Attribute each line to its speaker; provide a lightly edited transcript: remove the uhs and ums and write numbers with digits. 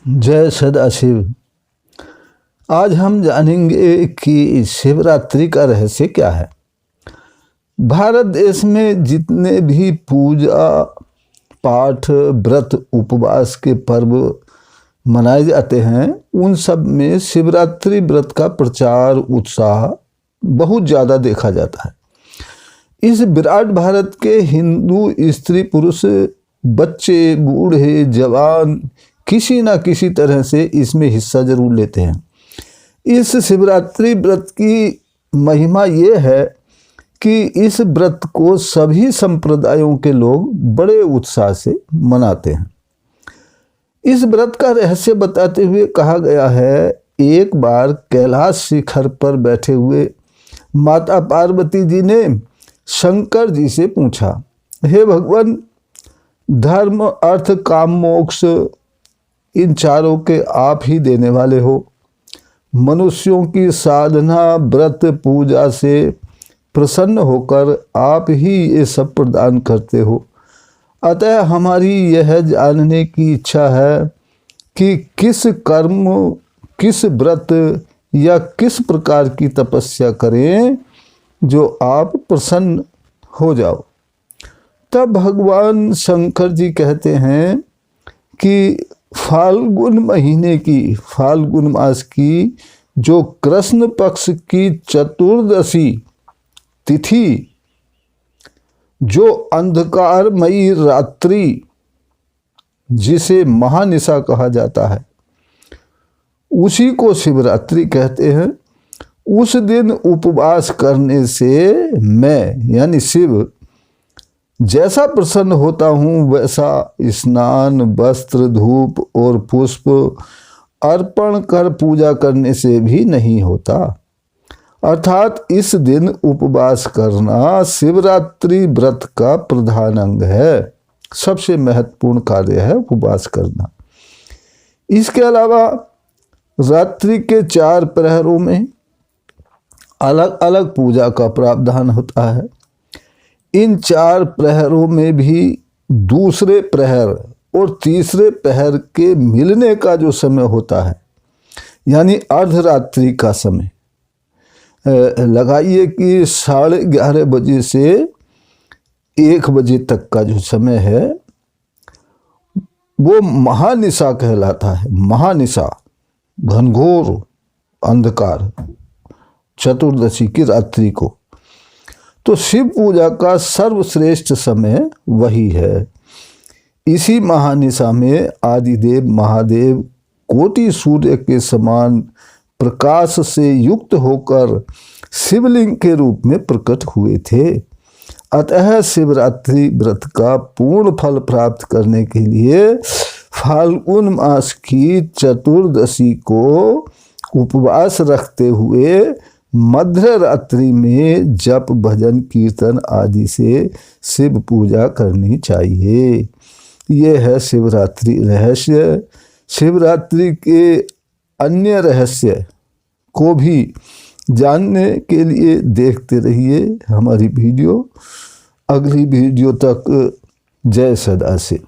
Speaker 1: जय सदाशिव। आज हम जानेंगे कि शिवरात्रि का रहस्य क्या है। भारत देश में जितने भी पूजा पाठ व्रत उपवास के पर्व मनाए जाते हैं उन सब में शिवरात्रि व्रत का प्रचार उत्साह बहुत ज़्यादा देखा जाता है। इस विराट भारत के हिंदू स्त्री पुरुष बच्चे बूढ़े जवान किसी ना किसी तरह से इसमें हिस्सा जरूर लेते हैं। इस शिवरात्रि व्रत की महिमा ये है कि इस व्रत को सभी संप्रदायों के लोग बड़े उत्साह से मनाते हैं। इस व्रत का रहस्य बताते हुए कहा गया है, एक बार कैलाश शिखर पर बैठे हुए माता पार्वती जी ने शंकर जी से पूछा, हे भगवान, धर्म अर्थ काम मोक्ष इन चारों के आप ही देने वाले हो। मनुष्यों की साधना व्रत पूजा से प्रसन्न होकर आप ही ये सब प्रदान करते हो। अतः हमारी यह जानने की इच्छा है कि किस कर्म किस व्रत या किस प्रकार की तपस्या करें जो आप प्रसन्न हो जाओ। तब भगवान शंकर जी कहते हैं कि फाल्गुन महीने की फाल्गुन मास की जो कृष्ण पक्ष की चतुर्दशी तिथि, जो अंधकारमयी रात्रि जिसे महानिशा कहा जाता है, उसी को शिवरात्रि कहते हैं। उस दिन उपवास करने से मैं यानी शिव जैसा प्रसन्न होता हूँ वैसा स्नान वस्त्र धूप और पुष्प अर्पण कर पूजा करने से भी नहीं होता। अर्थात इस दिन उपवास करना शिवरात्रि व्रत का प्रधान अंग है। सबसे महत्वपूर्ण कार्य है उपवास करना। इसके अलावा रात्रि के 4 प्रहरों में अलग अलग पूजा का प्रावधान होता है। इन 4 प्रहरों में भी दूसरे प्रहर और तीसरे प्रहर के मिलने का जो समय होता है यानी अर्धरात्रि का समय, लगाइए कि 11:30 बजे से 1 बजे तक का जो समय है वो महानिशा कहलाता है। महानिशा घनघोर अंधकार चतुर्दशी की रात्रि को। तो शिव पूजा का सर्वश्रेष्ठ समय वही है। इसी महानिशा में आदिदेव महादेव कोटि सूर्य के समान प्रकाश से युक्त होकर शिवलिंग के रूप में प्रकट हुए थे। अतः शिवरात्रि व्रत का पूर्ण फल प्राप्त करने के लिए फाल्गुन मास की चतुर्दशी को उपवास रखते हुए मध्य रात्रि में जप भजन कीर्तन आदि से शिव पूजा करनी चाहिए। ये है शिवरात्रि रहस्य। शिवरात्रि के अन्य रहस्य को भी जानने के लिए देखते रहिए हमारी वीडियो। अगली वीडियो तक जय सदाशिव।